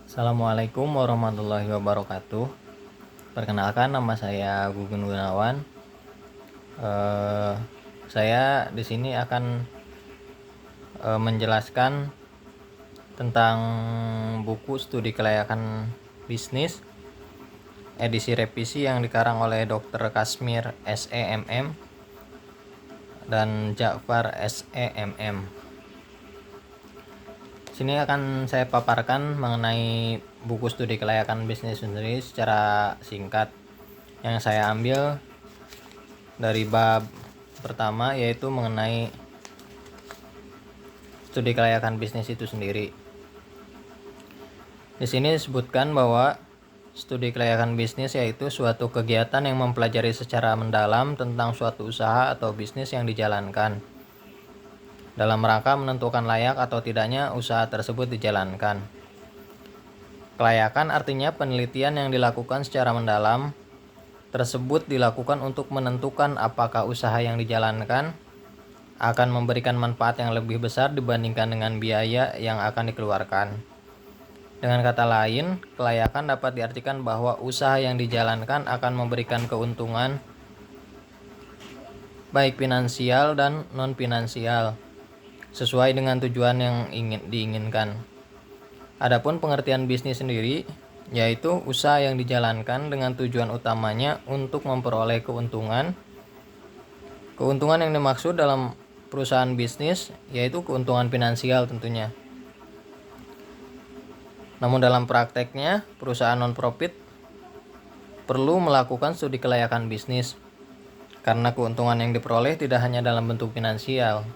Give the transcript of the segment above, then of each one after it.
Assalamualaikum warahmatullahi wabarakatuh. Perkenalkan, nama saya Gugun Gunawan. Saya di sini akan menjelaskan tentang buku studi kelayakan bisnis edisi revisi yang dikarang oleh Dr. Kasmir SEMM dan Ja'far SEMM. Sini akan saya paparkan mengenai buku studi kelayakan bisnis sendiri secara singkat, yang saya ambil dari bab pertama, yaitu mengenai studi kelayakan bisnis itu sendiri. Di sini disebutkan bahwa studi kelayakan bisnis yaitu suatu kegiatan yang mempelajari secara mendalam tentang suatu usaha atau bisnis yang dijalankan dalam rangka menentukan layak atau tidaknya usaha tersebut dijalankan. Kelayakan artinya penelitian yang dilakukan secara mendalam tersebut dilakukan untuk menentukan apakah usaha yang dijalankan akan memberikan manfaat yang lebih besar dibandingkan dengan biaya yang akan dikeluarkan. Dengan kata lain, kelayakan dapat diartikan bahwa usaha yang dijalankan akan memberikan keuntungan baik finansial dan non-finansial sesuai dengan tujuan yang diinginkan. Adapun pengertian bisnis sendiri yaitu usaha yang dijalankan dengan tujuan utamanya untuk memperoleh keuntungan. Keuntungan yang dimaksud dalam perusahaan bisnis yaitu keuntungan finansial tentunya. Namun dalam prakteknya, perusahaan non-profit perlu melakukan studi kelayakan bisnis karena keuntungan yang diperoleh tidak hanya dalam bentuk finansial,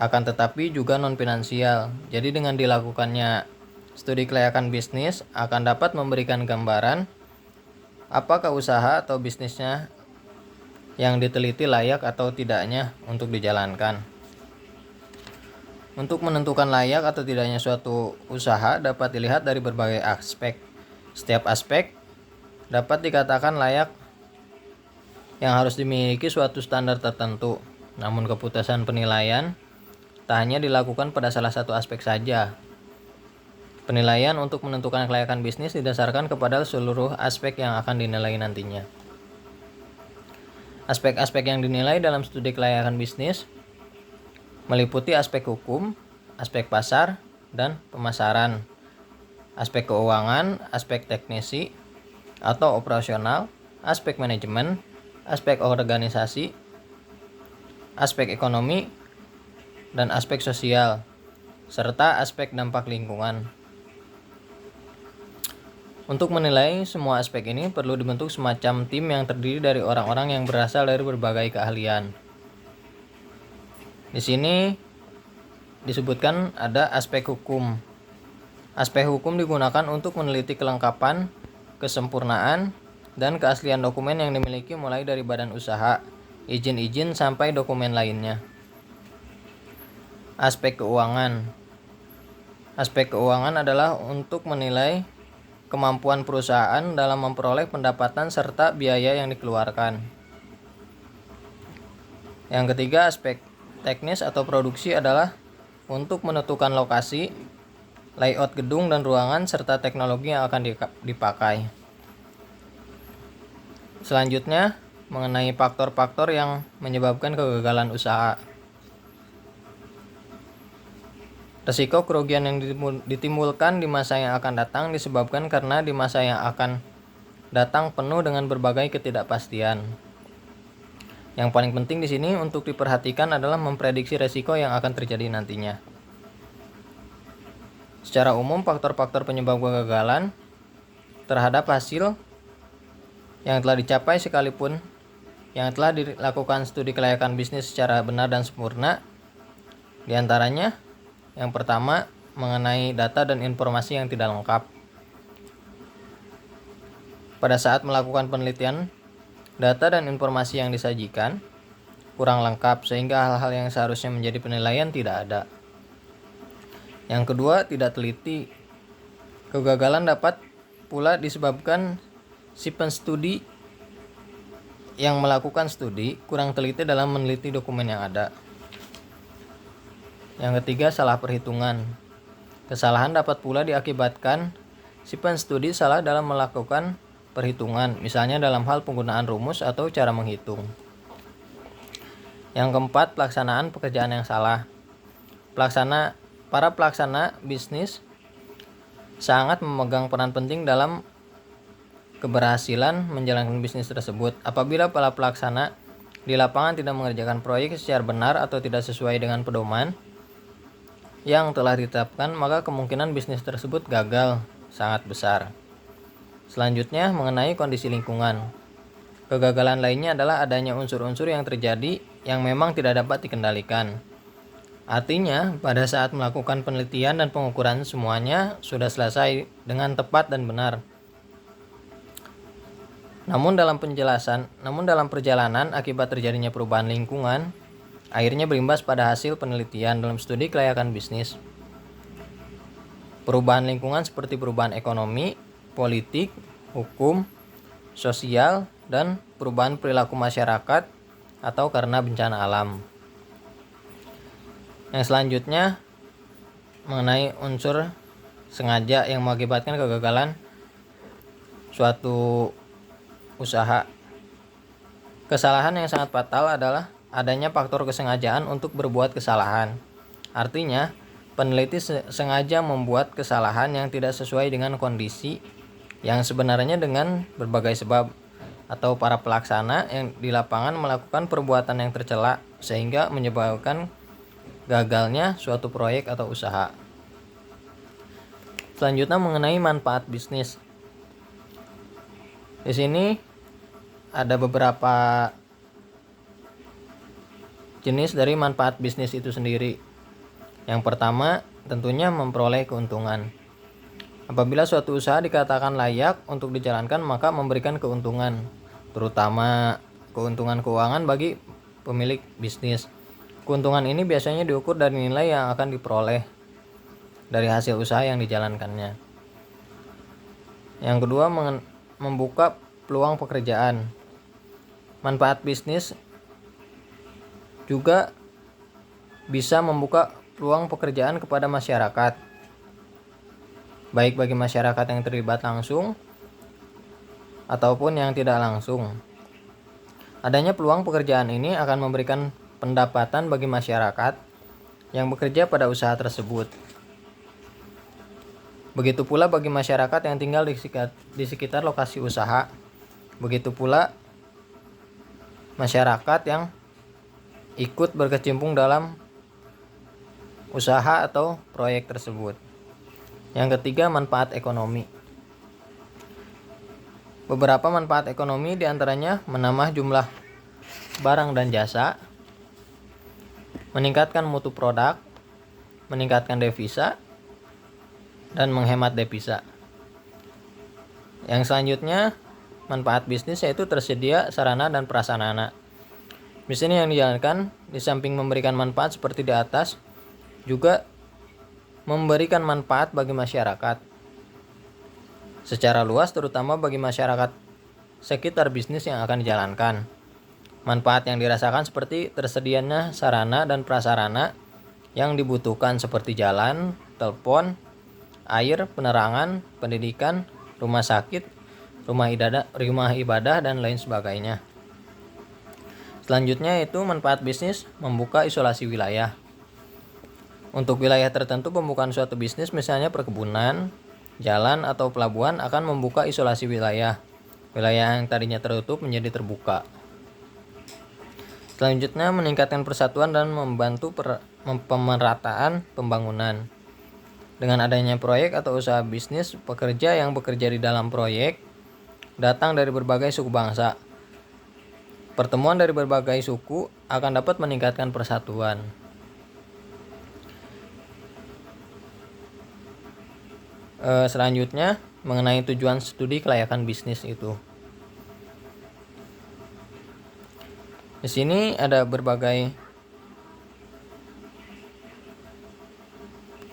akan tetapi juga non-finansial. Jadi dengan dilakukannya studi kelayakan bisnis akan dapat memberikan gambaran apakah usaha atau bisnisnya yang diteliti layak atau tidaknya untuk dijalankan. Untuk menentukan layak atau tidaknya suatu usaha dapat dilihat dari berbagai aspek. Setiap aspek dapat dikatakan layak yang harus dimiliki suatu standar tertentu. Namun keputusan penilaian tak hanya dilakukan pada salah satu aspek saja. Penilaian untuk menentukan kelayakan bisnis didasarkan kepada seluruh aspek yang akan dinilai nantinya. Aspek-aspek yang dinilai dalam studi kelayakan bisnis meliputi aspek hukum, aspek pasar, dan pemasaran, aspek keuangan, aspek teknisi atau operasional, aspek manajemen, aspek organisasi, aspek ekonomi, dan aspek sosial, serta aspek dampak lingkungan. Untuk menilai semua aspek ini perlu dibentuk semacam tim yang terdiri dari orang-orang yang berasal dari berbagai keahlian. Di sini disebutkan ada aspek hukum. Aspek hukum digunakan untuk meneliti kelengkapan, kesempurnaan, dan keaslian dokumen yang dimiliki mulai dari badan usaha, izin-izin, sampai dokumen lainnya. Aspek keuangan. Aspek keuangan adalah untuk menilai kemampuan perusahaan dalam memperoleh pendapatan serta biaya yang dikeluarkan. Yang ketiga, aspek teknis atau produksi adalah untuk menentukan lokasi, layout gedung dan ruangan, serta teknologi yang akan dipakai. Selanjutnya, mengenai faktor-faktor yang menyebabkan kegagalan usaha. Risiko kerugian yang ditimbulkan di masa yang akan datang disebabkan karena di masa yang akan datang penuh dengan berbagai ketidakpastian. Yang paling penting di sini untuk diperhatikan adalah memprediksi risiko yang akan terjadi nantinya. Secara umum, faktor-faktor penyebab kegagalan terhadap hasil yang telah dicapai sekalipun yang telah dilakukan studi kelayakan bisnis secara benar dan sempurna. Di antaranya, yang pertama, mengenai data dan informasi yang tidak lengkap. Pada saat melakukan penelitian, data dan informasi yang disajikan kurang lengkap sehingga hal-hal yang seharusnya menjadi penilaian tidak ada. Yang kedua, tidak teliti. Kegagalan dapat pula disebabkan si penstudi yang melakukan studi kurang teliti dalam meneliti dokumen yang ada. Yang ketiga, salah perhitungan. Kesalahan dapat pula diakibatkan si penstudi salah dalam melakukan perhitungan, misalnya dalam hal penggunaan rumus atau cara menghitung. Yang keempat, pelaksanaan pekerjaan yang salah. Para pelaksana bisnis sangat memegang peran penting dalam keberhasilan menjalankan bisnis tersebut. Apabila para pelaksana di lapangan tidak mengerjakan proyek secara benar atau tidak sesuai dengan pedoman yang telah ditetapkan, maka kemungkinan bisnis tersebut gagal sangat besar. Selanjutnya, mengenai kondisi lingkungan. Kegagalan lainnya adalah adanya unsur-unsur yang terjadi yang memang tidak dapat dikendalikan. Artinya, pada saat melakukan penelitian dan pengukuran semuanya sudah selesai dengan tepat dan benar. Namun dalam perjalanan akibat terjadinya perubahan lingkungan, akhirnya berimbas pada hasil penelitian dalam studi kelayakan bisnis. Perubahan lingkungan seperti perubahan ekonomi, politik, hukum, sosial, dan perubahan perilaku masyarakat atau karena bencana alam. Yang selanjutnya mengenai unsur sengaja yang mengakibatkan kegagalan suatu usaha. Kesalahan yang sangat fatal adalah adanya faktor kesengajaan untuk berbuat kesalahan. Artinya, peneliti sengaja membuat kesalahan yang tidak sesuai dengan kondisi yang sebenarnya dengan berbagai sebab, atau para pelaksana yang di lapangan melakukan perbuatan yang tercela sehingga menyebabkan gagalnya suatu proyek atau usaha. Selanjutnya mengenai manfaat bisnis. Di sini ada beberapa jenis dari manfaat bisnis itu sendiri. Yang pertama, tentunya memperoleh keuntungan. Apabila suatu usaha dikatakan layak untuk dijalankan, maka memberikan keuntungan, terutama keuntungan keuangan bagi pemilik bisnis. Keuntungan ini biasanya diukur dari nilai yang akan diperoleh dari hasil usaha yang dijalankannya. Yang kedua, membuka peluang pekerjaan. Manfaat bisnis juga bisa membuka peluang pekerjaan kepada masyarakat, baik bagi masyarakat yang terlibat langsung ataupun yang tidak langsung. Adanya peluang pekerjaan ini akan memberikan pendapatan bagi masyarakat yang bekerja pada usaha tersebut. Begitu pula bagi masyarakat yang tinggal di sekitar lokasi usaha. Begitu pula masyarakat yang ikut berkecimpung dalam usaha atau proyek tersebut. Yang ketiga, manfaat ekonomi. Beberapa manfaat ekonomi diantaranya menambah jumlah barang dan jasa, meningkatkan mutu produk, meningkatkan devisa, dan menghemat devisa. Yang selanjutnya, manfaat bisnis yaitu tersedia sarana dan prasarana. Bisnis yang dijalankan di samping memberikan manfaat seperti di atas, juga memberikan manfaat bagi masyarakat secara luas, terutama bagi masyarakat sekitar bisnis yang akan dijalankan. Manfaat yang dirasakan seperti tersedianya sarana dan prasarana yang dibutuhkan seperti jalan, telepon, air, penerangan, pendidikan, rumah sakit, rumah ibadah, dan lain sebagainya. Selanjutnya itu manfaat bisnis membuka isolasi wilayah. Untuk wilayah tertentu, pembukaan suatu bisnis misalnya perkebunan, jalan, atau pelabuhan akan membuka isolasi wilayah. Wilayah yang tadinya tertutup menjadi terbuka. Selanjutnya meningkatkan persatuan dan membantu pemerataan pembangunan. Dengan adanya proyek atau usaha bisnis, pekerja yang bekerja di dalam proyek datang dari berbagai suku bangsa. Pertemuan dari berbagai suku akan dapat meningkatkan persatuan. Selanjutnya mengenai tujuan studi kelayakan bisnis itu. Di sini ada berbagai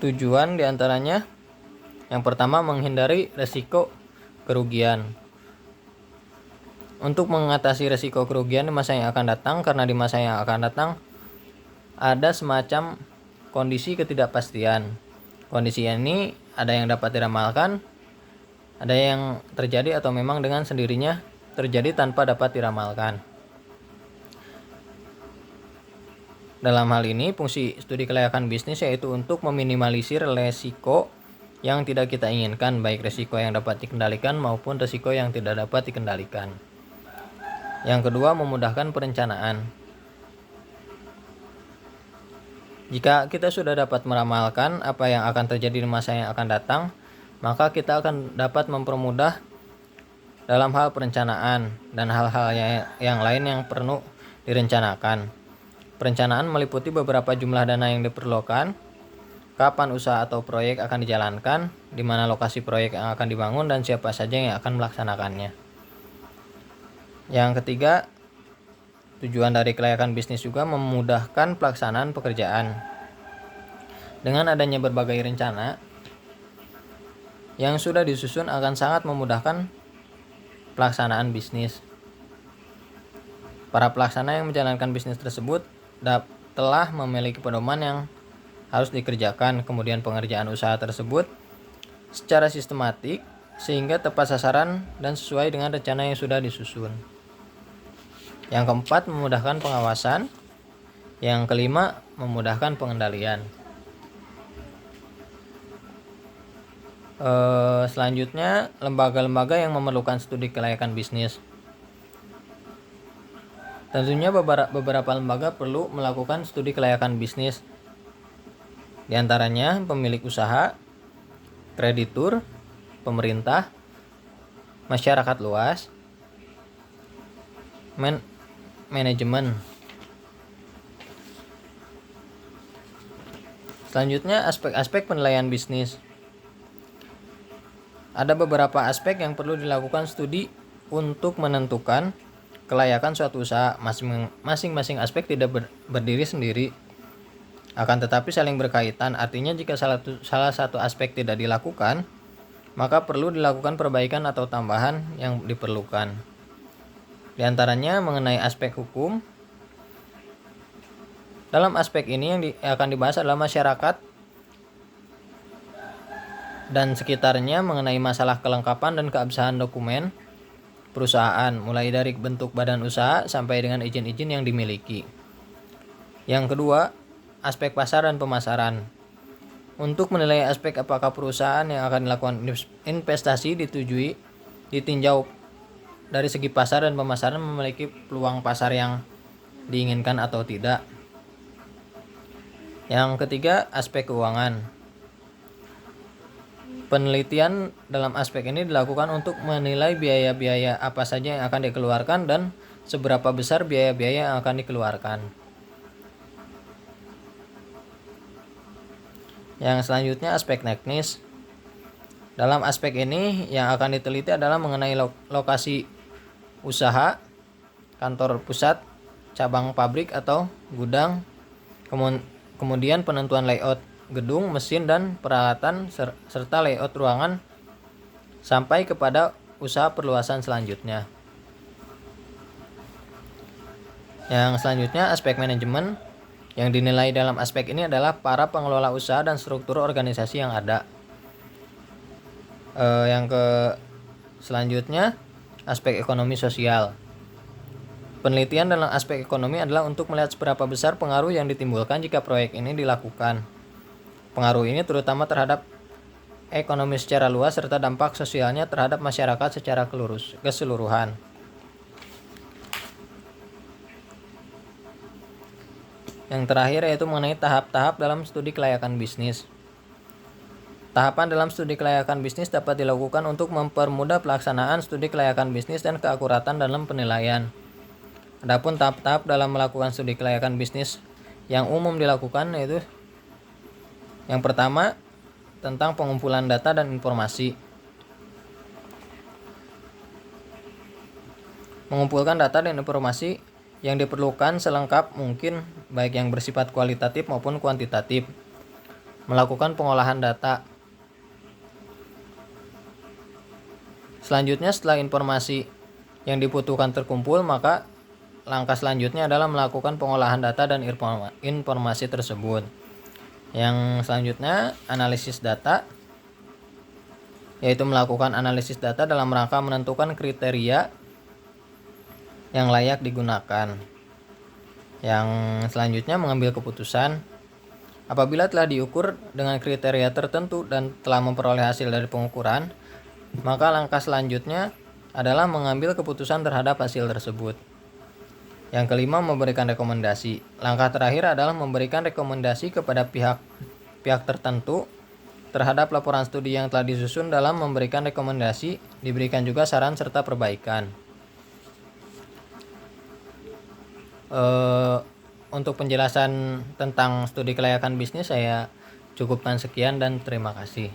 tujuan, diantaranya yang pertama menghindari resiko kerugian. Untuk mengatasi resiko kerugian di masa yang akan datang, karena di masa yang akan datang ada semacam kondisi ketidakpastian. Kondisi ini ada yang dapat diramalkan, ada yang terjadi atau memang dengan sendirinya terjadi tanpa dapat diramalkan. Dalam hal ini, fungsi studi kelayakan bisnis yaitu untuk meminimalisir resiko yang tidak kita inginkan, baik resiko yang dapat dikendalikan maupun resiko yang tidak dapat dikendalikan. Yang kedua, memudahkan perencanaan. Jika kita sudah dapat meramalkan apa yang akan terjadi di masa yang akan datang, maka kita akan dapat mempermudah dalam hal perencanaan dan hal-hal yang lain yang perlu direncanakan. Perencanaan meliputi beberapa jumlah dana yang diperlukan, kapan usaha atau proyek akan dijalankan, di mana lokasi proyek yang akan dibangun, dan siapa saja yang akan melaksanakannya. Yang ketiga, tujuan dari kelayakan bisnis juga memudahkan pelaksanaan pekerjaan. Dengan adanya berbagai rencana yang sudah disusun akan sangat memudahkan pelaksanaan bisnis. Para pelaksana yang menjalankan bisnis tersebut telah memiliki pedoman yang harus dikerjakan, kemudian pengerjaan usaha tersebut secara sistematik sehingga tepat sasaran dan sesuai dengan rencana yang sudah disusun. Yang keempat, memudahkan pengawasan. Yang kelima, memudahkan pengendalian. Selanjutnya, lembaga-lembaga yang memerlukan studi kelayakan bisnis. Tentunya beberapa lembaga perlu melakukan studi kelayakan bisnis. Di antaranya pemilik usaha, kreditur, pemerintah, masyarakat luas, manajemen. Selanjutnya, aspek-aspek penilaian bisnis. Ada beberapa aspek yang perlu dilakukan studi untuk menentukan kelayakan suatu usaha. Masing-masing aspek tidak berdiri sendiri, akan tetapi saling berkaitan. Artinya jika salah satu aspek tidak dilakukan, maka perlu dilakukan perbaikan atau tambahan yang diperlukan. Di antaranya mengenai aspek hukum. Dalam aspek ini yang akan dibahas adalah masyarakat dan sekitarnya mengenai masalah kelengkapan dan keabsahan dokumen perusahaan, mulai dari bentuk badan usaha sampai dengan izin-izin yang dimiliki. Yang kedua, aspek pasar dan pemasaran. Untuk menilai aspek apakah perusahaan yang akan dilakukan investasi ditinjau dari segi pasar dan pemasaran memiliki peluang pasar yang diinginkan atau tidak. Yang ketiga, aspek keuangan. Penelitian dalam aspek ini dilakukan untuk menilai biaya-biaya apa saja yang akan dikeluarkan dan seberapa besar biaya-biaya yang akan dikeluarkan. Yang selanjutnya, aspek teknis. Dalam aspek ini yang akan diteliti adalah mengenai lokasi usaha, kantor pusat, cabang pabrik atau gudang, kemudian penentuan layout gedung, mesin, dan peralatan, serta layout ruangan sampai kepada usaha perluasan selanjutnya. Yang selanjutnya, aspek manajemen. Yang dinilai dalam aspek ini adalah para pengelola usaha dan struktur organisasi yang ada. Selanjutnya, aspek ekonomi sosial. Penelitian dalam aspek ekonomi adalah untuk melihat seberapa besar pengaruh yang ditimbulkan jika proyek ini dilakukan. Pengaruh ini terutama terhadap ekonomi secara luas serta dampak sosialnya terhadap masyarakat secara keseluruhan. Yang terakhir yaitu mengenai tahap-tahap dalam studi kelayakan bisnis. Tahapan dalam studi kelayakan bisnis dapat dilakukan untuk mempermudah pelaksanaan studi kelayakan bisnis dan keakuratan dalam penilaian. Adapun tahap-tahap dalam melakukan studi kelayakan bisnis yang umum dilakukan yaitu yang pertama, tentang pengumpulan data dan informasi. Mengumpulkan data dan informasi yang diperlukan selengkap mungkin, baik yang bersifat kualitatif maupun kuantitatif. Melakukan pengolahan data. Selanjutnya, setelah informasi yang dibutuhkan terkumpul, maka langkah selanjutnya adalah melakukan pengolahan data dan informasi tersebut. Yang selanjutnya, analisis data. yaitu melakukan analisis data dalam rangka menentukan kriteria yang layak digunakan. Yang selanjutnya, mengambil keputusan. Apabila telah diukur dengan kriteria tertentu dan telah memperoleh hasil dari pengukuran, maka langkah selanjutnya adalah mengambil keputusan terhadap hasil tersebut. Yang kelima, memberikan rekomendasi. Langkah terakhir adalah memberikan rekomendasi kepada pihak tertentu terhadap laporan studi yang telah disusun. Dalam memberikan rekomendasi, diberikan juga saran serta perbaikan. Untuk penjelasan tentang studi kelayakan bisnis saya cukupkan sekian dan terima kasih.